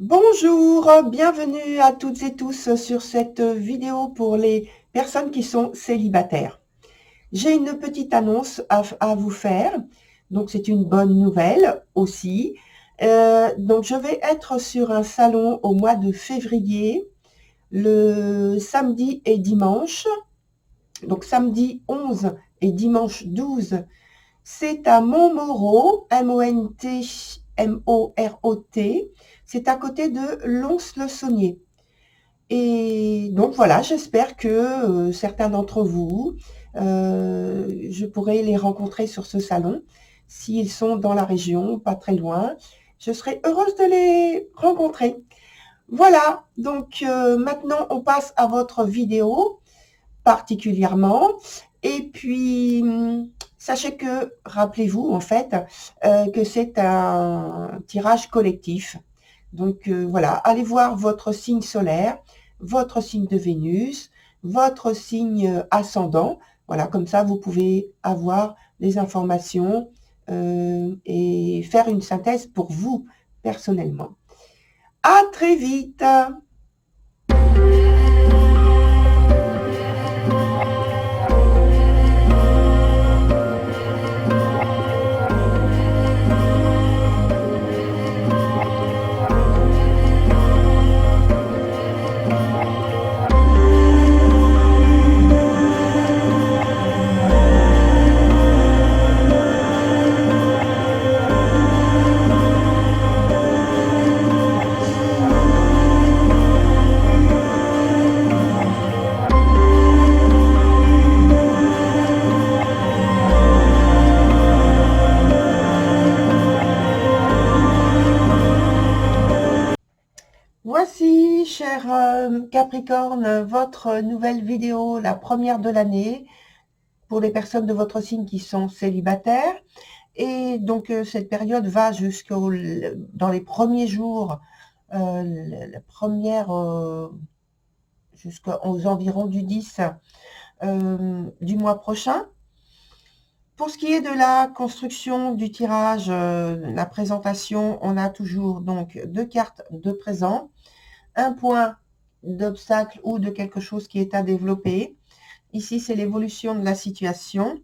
Bonjour, bienvenue à toutes et tous sur cette vidéo pour les personnes qui sont célibataires. J'ai une petite annonce à vous faire, donc c'est une bonne nouvelle aussi. Donc je vais être sur un salon au mois de février, le samedi et dimanche, donc samedi 11 et dimanche 12. C'est à Montmoreau, M-O-N-T-M-O-R-O-T. C'est à côté de Lons-le-Saunier. Et donc voilà, j'espère que certains d'entre vous, je pourrai les rencontrer sur ce salon. S'ils sont dans la région, pas très loin, je serai heureuse de les rencontrer. Voilà, donc maintenant on passe à votre vidéo particulièrement. Et puis, sachez que, rappelez-vous en fait, que c'est un tirage collectif. Donc voilà, allez voir votre signe solaire, votre signe de Vénus, votre signe ascendant. Voilà, comme ça, vous pouvez avoir les informations et faire une synthèse pour vous personnellement. À très vite! Voici, cher Capricorne, votre nouvelle vidéo, la première de l'année, pour les personnes de votre signe qui sont célibataires. Et donc, cette période va dans les premiers jours, la première, jusqu'aux environs du 10 du mois prochain. Pour ce qui est de la construction du tirage, la présentation, on a toujours donc 2 cartes de présent, un point d'obstacle ou de quelque chose qui est à développer. Ici, c'est l'évolution de la situation.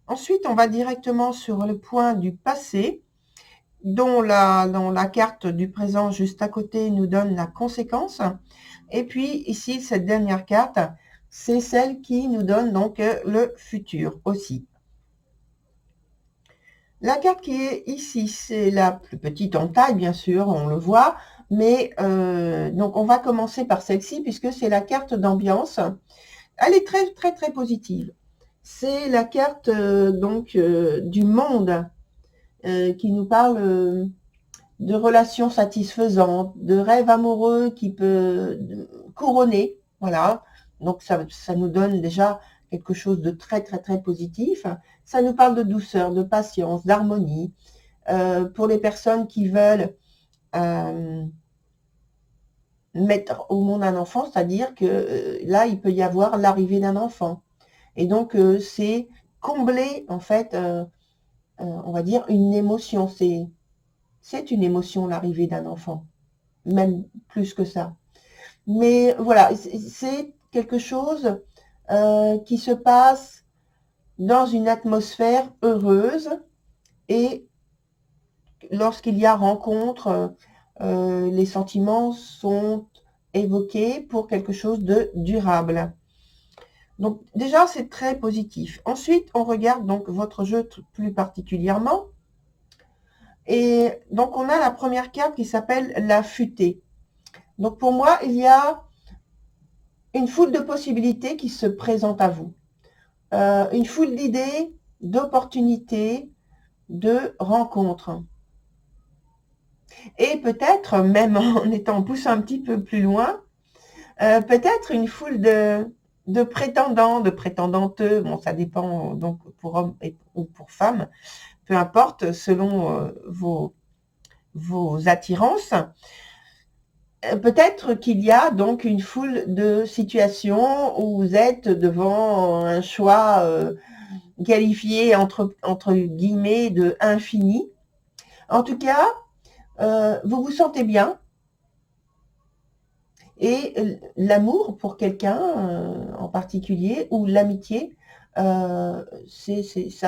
Ensuite, on va directement sur le point du passé, dont la carte du présent juste à côté nous donne la conséquence. Et puis ici, cette dernière carte, c'est celle qui nous donne donc le futur aussi. La carte qui est ici, c'est la plus petite en taille, bien sûr, on le voit, mais donc on va commencer par celle-ci puisque c'est la carte d'ambiance. Elle est très, très, très positive. C'est la carte donc du monde qui nous parle de relations satisfaisantes, de rêves amoureux qui peut couronner. Voilà. Donc ça nous donne déjà quelque chose de très, très, très positif. Ça nous parle de douceur, de patience, d'harmonie. Pour les personnes qui veulent mettre au monde un enfant, c'est-à-dire que là, il peut y avoir l'arrivée d'un enfant. Et donc, c'est combler, en fait, on va dire, une émotion. C'est une émotion, l'arrivée d'un enfant, même plus que ça. Mais voilà, c'est quelque chose qui se passe dans une atmosphère heureuse et lorsqu'il y a rencontre, les sentiments sont évoqués pour quelque chose de durable. Donc déjà, c'est très positif. Ensuite, on regarde donc votre jeu plus particulièrement. Et donc, on a la première carte qui s'appelle la futée. Donc, pour moi, il y a une foule de possibilités qui se présentent à vous. Une foule d'idées, d'opportunités, de rencontres. Et peut-être, même en étant poussé un petit peu plus loin, peut-être une foule de prétendants, de prétendanteux. Bon, ça dépend donc pour hommes ou pour femmes, peu importe, selon vos attirances. Peut-être qu'il y a donc une foule de situations où vous êtes devant un choix qualifié entre guillemets de infini. En tout cas, vous vous sentez bien, Et l'amour pour quelqu'un en particulier, ou l'amitié, ça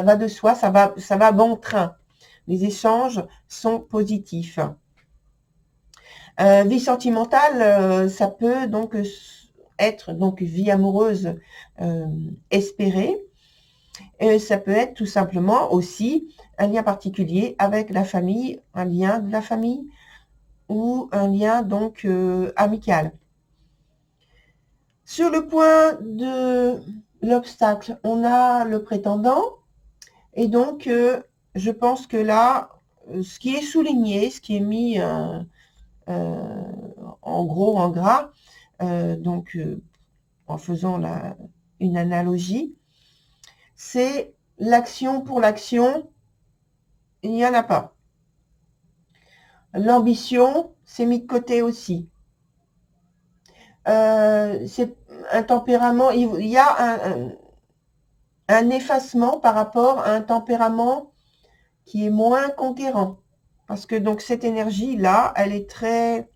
va de soi, ça va bon train. Les échanges sont positifs. Vie sentimentale, ça peut donc être donc vie amoureuse espérée. Et ça peut être tout simplement aussi un lien particulier avec la famille, un lien de la famille ou un lien donc amical. Sur le point de l'obstacle, on a le prétendant et donc je pense que là, ce qui est souligné, ce qui est mis en gros, en gras, donc en faisant une analogie, c'est l'action pour l'action, il n'y en a pas. L'ambition, c'est mis de côté aussi. C'est un tempérament, il y a un effacement par rapport à un tempérament qui est moins conquérant. Parce que donc cette énergie-là, elle est très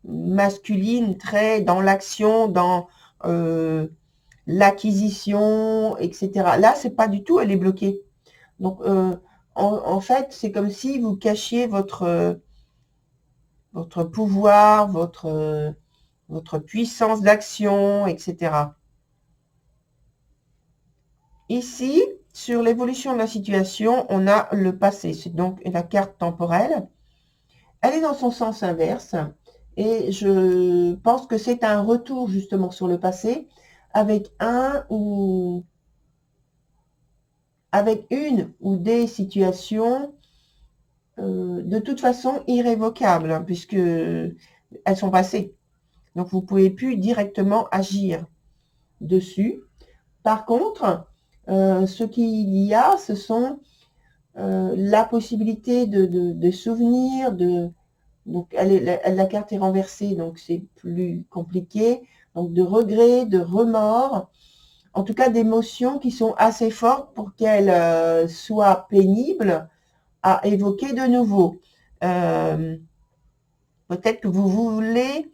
masculine, très dans l'action, dans l'acquisition, etc. Là, c'est pas du tout, elle est bloquée. Donc, en fait, c'est comme si vous cachiez votre pouvoir, votre puissance d'action, etc. Ici, sur l'évolution de la situation, on a le passé. C'est donc la carte temporelle. Elle est dans son sens inverse. Et je pense que c'est un retour justement sur le passé avec une ou des situations de toute façon irrévocables, hein, puisque elles sont passées. Donc, vous ne pouvez plus directement agir dessus. Par contre, ce qu'il y a, ce sont la possibilité de souvenirs, donc la carte est renversée, donc c'est plus compliqué, donc de regrets, de remords, en tout cas d'émotions qui sont assez fortes pour qu'elles soient pénibles à évoquer de nouveau. Peut-être que vous voulez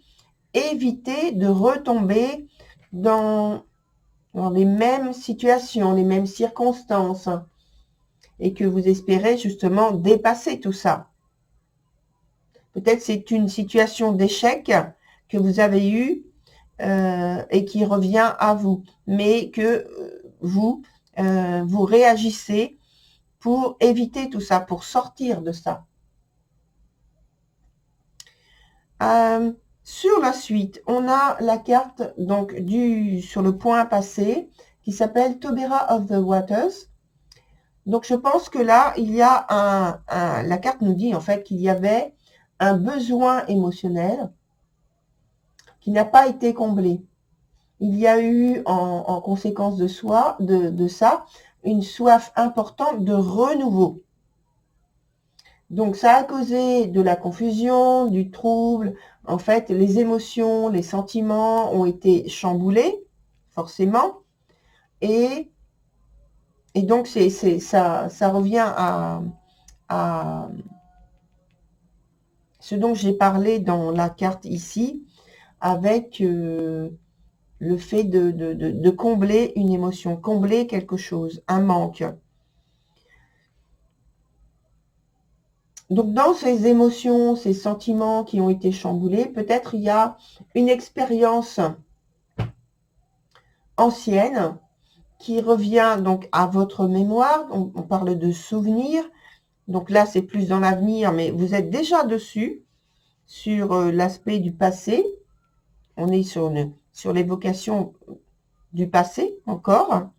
éviter de retomber dans les mêmes situations, les mêmes circonstances, et que vous espérez justement dépasser tout ça. Peut-être c'est une situation d'échec que vous avez eue et qui revient à vous, mais que vous réagissez pour éviter tout ça, pour sortir de ça. Sur la suite, on a la carte donc sur le point passé qui s'appelle Tobera of the Waters. Donc je pense que là, il y a la carte nous dit en fait qu'il y avait un besoin émotionnel qui n'a pas été comblé. Il y a eu en conséquence de ça, une soif importante de renouveau. Donc ça a causé de la confusion, du trouble. En fait, les émotions, les sentiments ont été chamboulés, forcément. Et donc ça revient à ce dont j'ai parlé dans la carte ici, avec le fait de combler une émotion, combler quelque chose, un manque. Donc, dans ces émotions, ces sentiments qui ont été chamboulés, peut-être il y a une expérience ancienne qui revient donc à votre mémoire. On parle de souvenirs. Donc là, c'est plus dans l'avenir, mais vous êtes déjà dessus, sur l'aspect du passé. On est sur l'évocation du passé encore.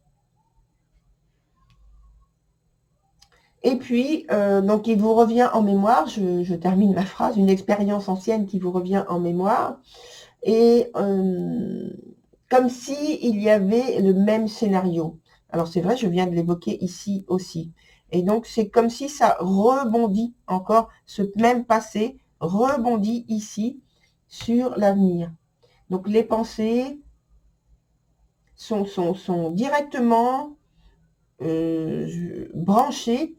Et puis, donc, il vous revient en mémoire, je termine ma phrase, une expérience ancienne qui vous revient en mémoire, et comme si il y avait le même scénario. Alors, c'est vrai, je viens de l'évoquer ici aussi. Et donc, c'est comme si ça rebondit encore, ce même passé rebondit ici sur l'avenir. Donc, les pensées sont directement branchées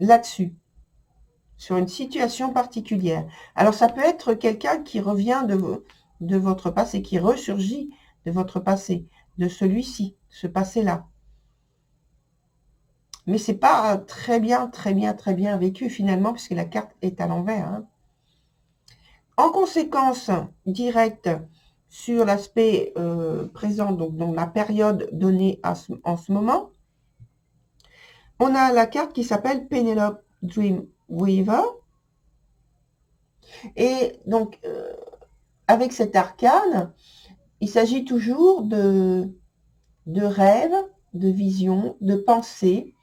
là-dessus, sur une situation particulière. Alors, ça peut être quelqu'un qui revient de votre passé, qui ressurgit de votre passé, de celui-ci, ce passé-là. Mais c'est pas très bien vécu finalement, puisque la carte est à l'envers. Hein. En conséquence directe sur l'aspect présent, donc dans la période donnée en ce moment, on a la carte qui s'appelle Penelope Dreamweaver. Et donc, avec cet arcane, il s'agit toujours de rêves, de visions, de pensées.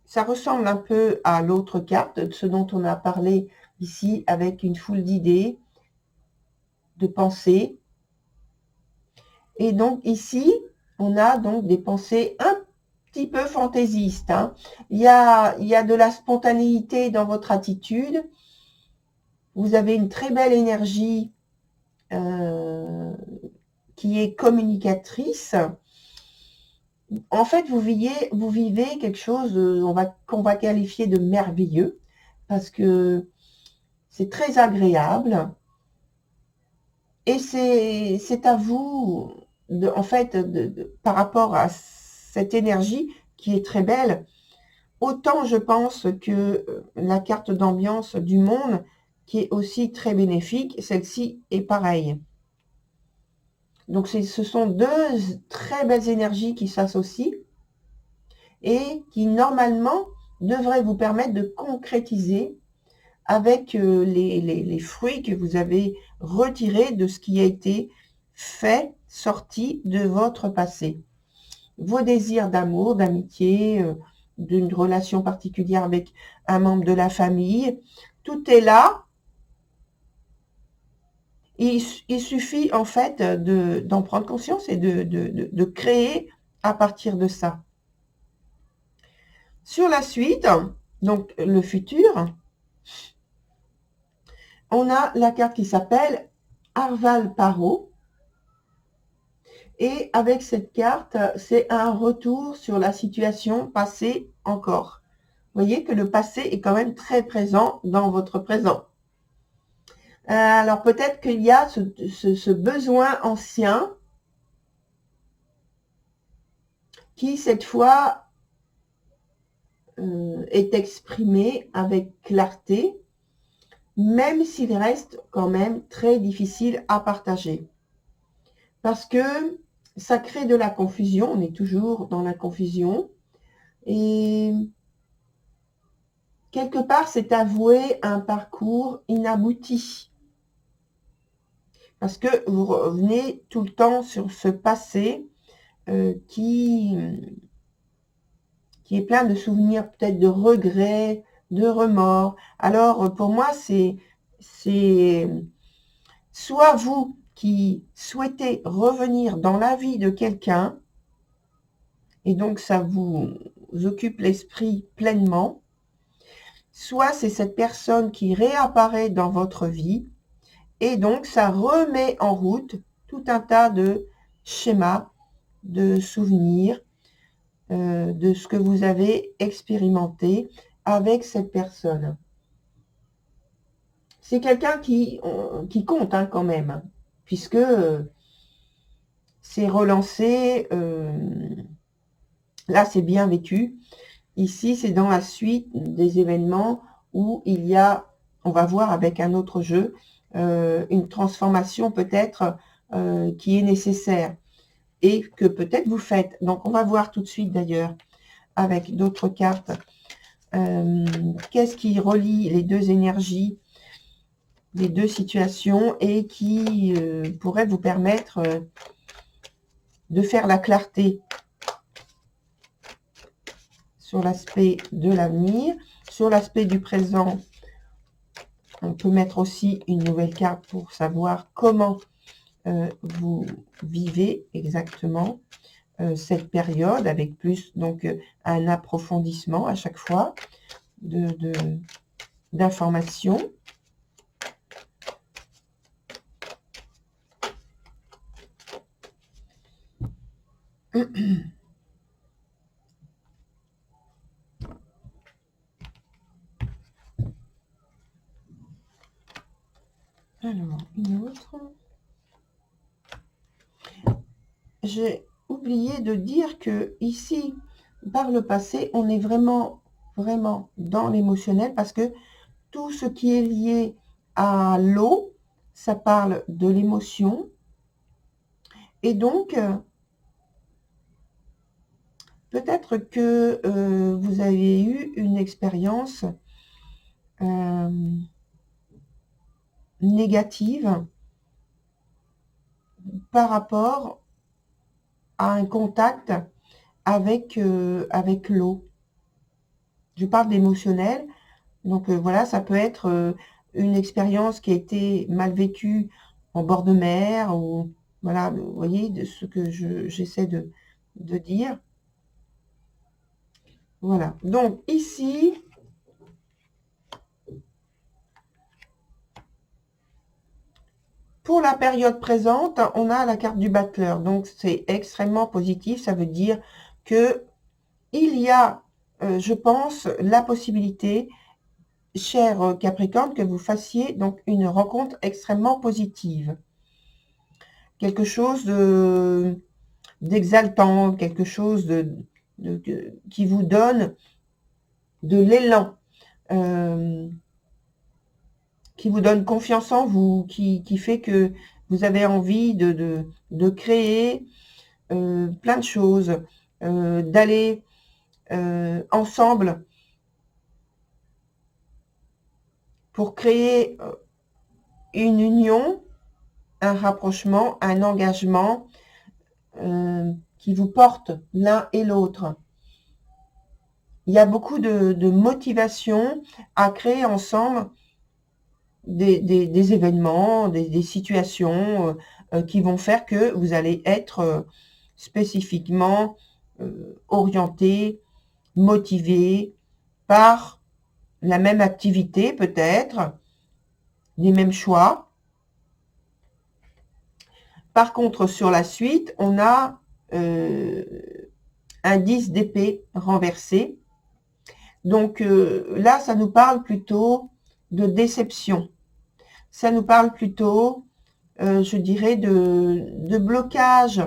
Ça ressemble un peu à l'autre carte, de ce dont on a parlé ici, avec une foule d'idées, de pensées. Et donc ici, on a donc des pensées un petit peu fantaisistes. Hein. Il y a de la spontanéité dans votre attitude. Vous avez une très belle énergie qui est communicatrice. En fait, vous vivez quelque chose qu'on va qualifier de merveilleux, parce que c'est très agréable. Et c'est à vous, en fait, par rapport à cette énergie qui est très belle, autant je pense que la carte d'ambiance du monde, qui est aussi très bénéfique, celle-ci est pareille. Donc ce sont deux très belles énergies qui s'associent et qui normalement devraient vous permettre de concrétiser avec les fruits que vous avez retirés de ce qui a été fait, sorti de votre passé. Vos désirs d'amour, d'amitié, d'une relation particulière avec un membre de la famille, tout est là. Il suffit en fait d'en prendre conscience et de créer à partir de ça. Sur la suite, donc le futur, on a la carte qui s'appelle Arval Paro. Et avec cette carte, c'est un retour sur la situation passée encore. Vous voyez que le passé est quand même très présent dans votre présent. Alors peut-être qu'il y a ce besoin ancien qui cette fois est exprimé avec clarté, même s'il reste quand même très difficile à partager. Parce que ça crée de la confusion, on est toujours dans la confusion. Et quelque part, c'est avouer un parcours inabouti. Parce que vous revenez tout le temps sur ce passé qui est plein de souvenirs, peut-être de regrets, de remords. Alors, pour moi, c'est soit vous qui souhaitez revenir dans la vie de quelqu'un, et donc ça vous occupe l'esprit pleinement, soit c'est cette personne qui réapparaît dans votre vie, et donc ça remet en route tout un tas de schémas, de souvenirs, de ce que vous avez expérimenté avec cette personne. C'est quelqu'un qui compte hein, quand même, puisque c'est relancé, là c'est bien vécu. Ici, c'est dans la suite des événements où il y a, on va voir avec un autre jeu, une transformation peut-être qui est nécessaire et que peut-être vous faites. Donc, on va voir tout de suite d'ailleurs avec d'autres cartes qu'est-ce qui relie les deux énergies, les deux situations et qui pourrait vous permettre de faire la clarté sur l'aspect de l'avenir. Sur l'aspect du présent, on peut mettre aussi une nouvelle carte pour savoir comment vous vivez exactement cette période, avec plus donc un approfondissement à chaque fois d'informations. Alors, une autre. j'ai oublié de dire que ici, par le passé, on est vraiment, vraiment dans l'émotionnel parce que tout ce qui est lié à l'eau, ça parle de l'émotion. Et donc, peut-être que vous avez eu une expérience négative par rapport à un contact avec, avec l'eau. Je parle d'émotionnel, donc voilà, ça peut être une expérience qui a été mal vécue en bord de mer, ou voilà, vous voyez de ce que j'essaie de dire. Voilà, donc ici, pour la période présente, on a la carte du battleur, donc c'est extrêmement positif, ça veut dire que il y a, je pense, la possibilité, cher Capricorne, que vous fassiez donc une rencontre extrêmement positive. Quelque chose d'exaltant, quelque chose qui vous donne de l'élan, qui vous donne confiance en vous, qui fait que vous avez envie de créer plein de choses, d'aller ensemble pour créer une union, un rapprochement, un engagement qui vous porte l'un et l'autre. Il y a beaucoup de motivation à créer ensemble des événements, des situations qui vont faire que vous allez être spécifiquement orienté, motivé par la même activité peut-être, les mêmes choix. Par contre, sur la suite, on a un 10 d'épée renversé. Donc là, ça nous parle plutôt de déception. Ça nous parle plutôt, je dirais, de blocage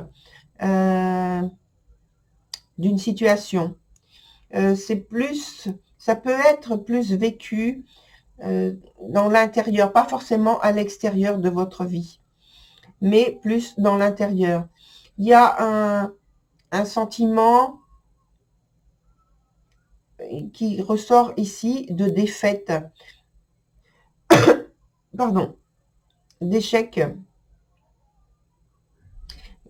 d'une situation. C'est plus, ça peut être plus vécu dans l'intérieur, pas forcément à l'extérieur de votre vie, mais plus dans l'intérieur. Il y a un sentiment qui ressort ici de défaite, pardon, d'échec.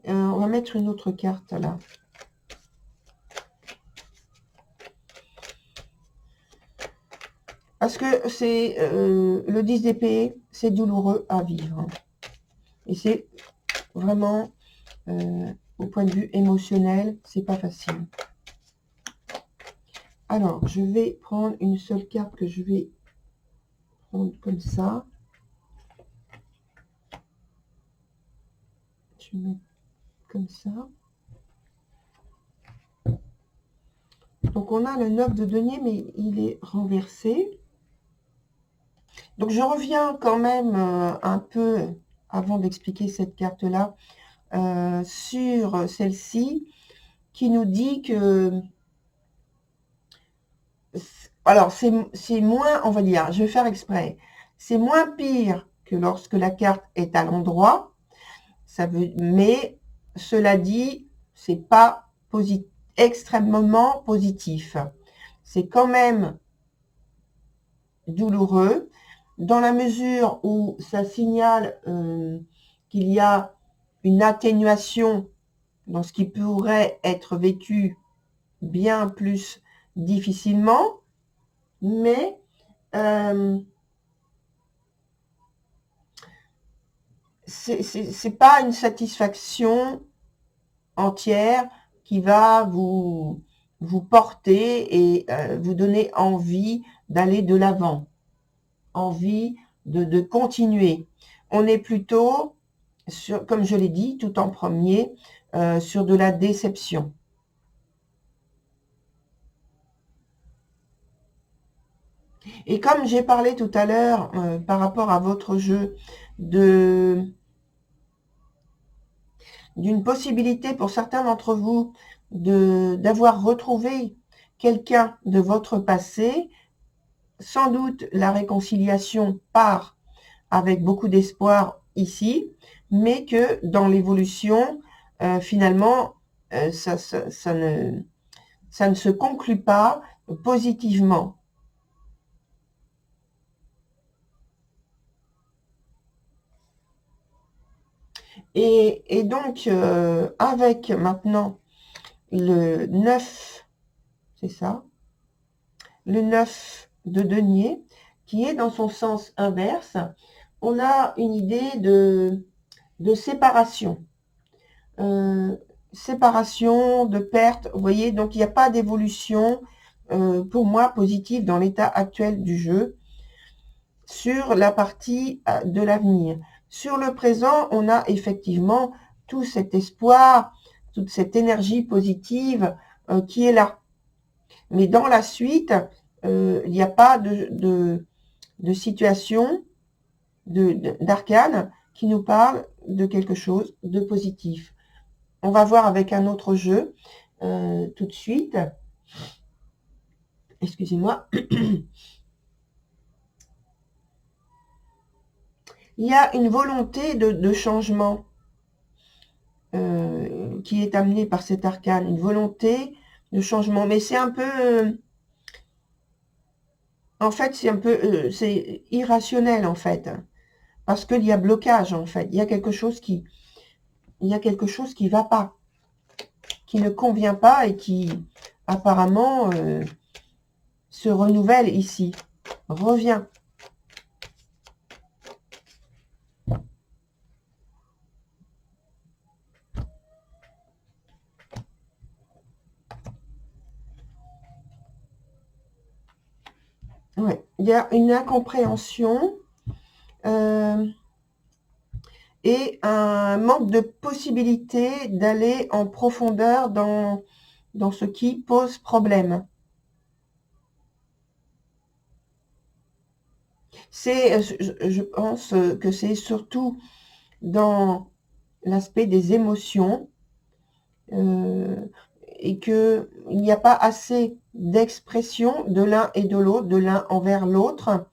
On va mettre une autre carte là. Parce que c'est le 10 d'épée, c'est douloureux à vivre. Et c'est vraiment, au point de vue émotionnel, c'est pas facile. Alors, je vais prendre une seule carte que je vais prendre comme ça. Je vais mettre comme ça. Donc, on a le 9 de denier, mais il est renversé. Donc, je reviens quand même un peu, avant d'expliquer cette carte-là, sur celle-ci, qui nous dit que... Alors, c'est moins, on va dire, je vais faire exprès, c'est moins pire que lorsque la carte est à l'endroit, mais cela dit, c'est pas extrêmement positif. C'est quand même douloureux, dans la mesure où ça signale qu'il y a une atténuation dans ce qui pourrait être vécu bien plus difficilement, mais c'est pas une satisfaction entière qui va vous porter et vous donner envie d'aller de l'avant, envie de continuer. On est plutôt sur, comme je l'ai dit tout en premier, sur de la déception. Et comme j'ai parlé tout à l'heure par rapport à votre jeu de d'une possibilité pour certains d'entre vous d'avoir retrouvé quelqu'un de votre passé. Sans doute la réconciliation part avec beaucoup d'espoir ici, mais que dans l'évolution, finalement, ça ne se conclut pas positivement. Et donc, avec maintenant le 9, c'est ça, le 9 de denier, qui est dans son sens inverse, on a une idée de séparation. Séparation, de perte, vous voyez, donc il n'y a pas d'évolution, pour moi, positive dans l'état actuel du jeu, sur la partie de l'avenir. Sur le présent, on a effectivement tout cet espoir, toute cette énergie positive qui est là. Mais dans la suite, il n'y a pas de situation, d'arcane qui nous parle de quelque chose de positif. On va voir avec un autre jeu tout de suite. Excusez-moi. Il y a une volonté de changement qui est amenée par cet arcane, une volonté de changement. Mais c'est un peu... en fait, c'est un peu... c'est irrationnel, en fait. Parce qu'il y a blocage, en fait. Il y a quelque chose qui... il y a quelque chose qui ne va pas, qui ne convient pas et qui, apparemment, se renouvelle ici, revient. Ouais, il y a une incompréhension et un manque de possibilité d'aller en profondeur dans ce qui pose problème. Je pense que c'est surtout dans l'aspect des émotions et qu'il n'y a pas assez d'expression de l'un et de l'autre, de l'un envers l'autre,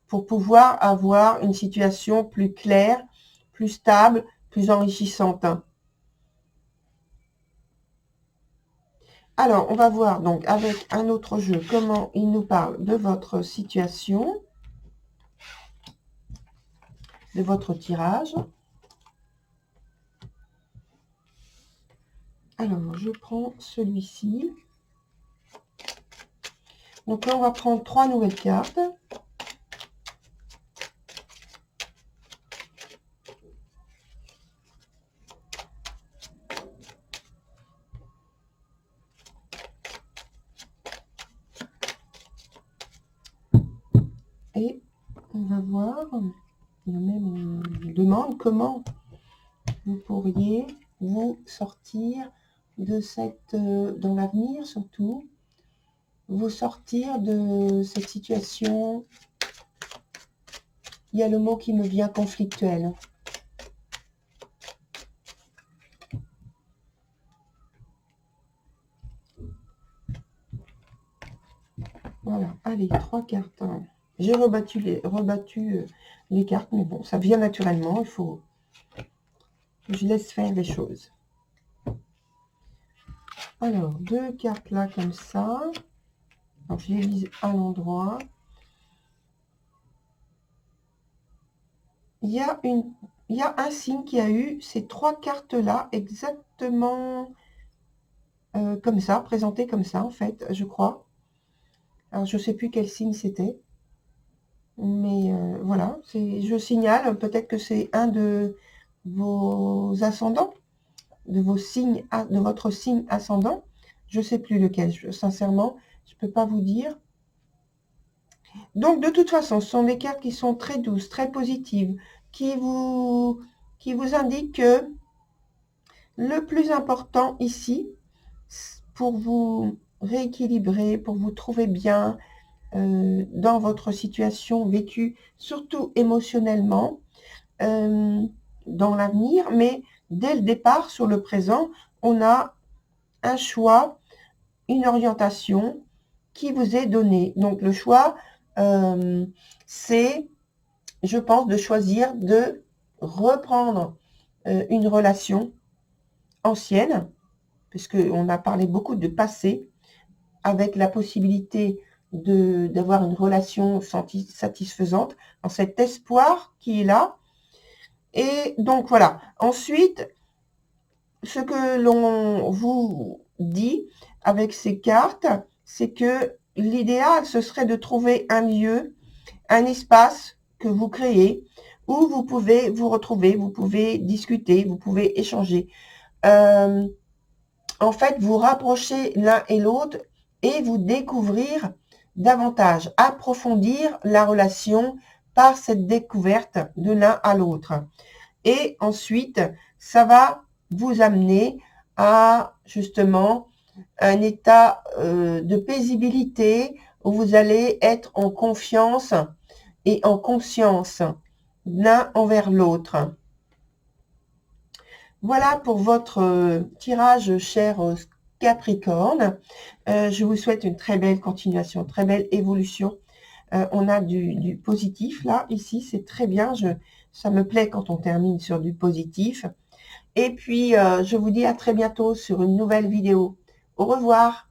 pour pouvoir avoir une situation plus claire, plus stable, plus enrichissante. Alors, on va voir donc avec un autre jeu comment il nous parle de votre situation, de votre tirage. Alors, je prends celui-ci. Donc là, on va prendre 3 nouvelles cartes. Et on va voir, il y a même une demande, comment vous pourriez vous sortir de cette, dans l'avenir surtout, vous sortir de cette situation. Il y a le mot qui me vient, conflictuel. Voilà, allez, 3 cartes. J'ai rebattu les cartes, mais bon, ça vient naturellement, il faut que je laisse faire les choses. Alors, 2 cartes là, comme ça. Donc, je les lise à l'endroit. Il y a un signe qui a eu ces 3 cartes-là, exactement comme ça, présentées comme ça, en fait, je crois. Alors, je ne sais plus quel signe c'était. Mais voilà, je signale, peut-être que c'est un de vos ascendants, de votre signe ascendant. Je ne sais plus lequel, sincèrement, je ne peux pas vous dire. Donc, de toute façon, ce sont des cartes qui sont très douces, très positives, qui vous indiquent que le plus important ici, pour vous rééquilibrer, pour vous trouver bien dans votre situation vécue, surtout émotionnellement, dans l'avenir, mais dès le départ, sur le présent, on a un choix, une orientation qui vous est donnée. Donc le choix, c'est, je pense, de choisir de reprendre une relation ancienne, puisqu'on a parlé beaucoup de passé, avec la possibilité d'avoir une relation satisfaisante, dans cet espoir qui est là. Et donc voilà. Ensuite, ce que l'on vous dit avec ces cartes, c'est que l'idéal, ce serait de trouver un lieu, un espace que vous créez, où vous pouvez vous retrouver, vous pouvez discuter, vous pouvez échanger. En fait, vous rapprocher l'un et l'autre et vous découvrir davantage, approfondir la relation par cette découverte de l'un à l'autre. Et ensuite, ça va vous amener à justement un état de paisibilité où vous allez être en confiance et en conscience l'un envers l'autre. Voilà pour votre tirage, cher Capricorne. Je vous souhaite une très belle continuation, très belle évolution. On a du positif là, ici, c'est très bien. Ça me plaît quand on termine sur du positif. Et puis, je vous dis à très bientôt sur une nouvelle vidéo. Au revoir.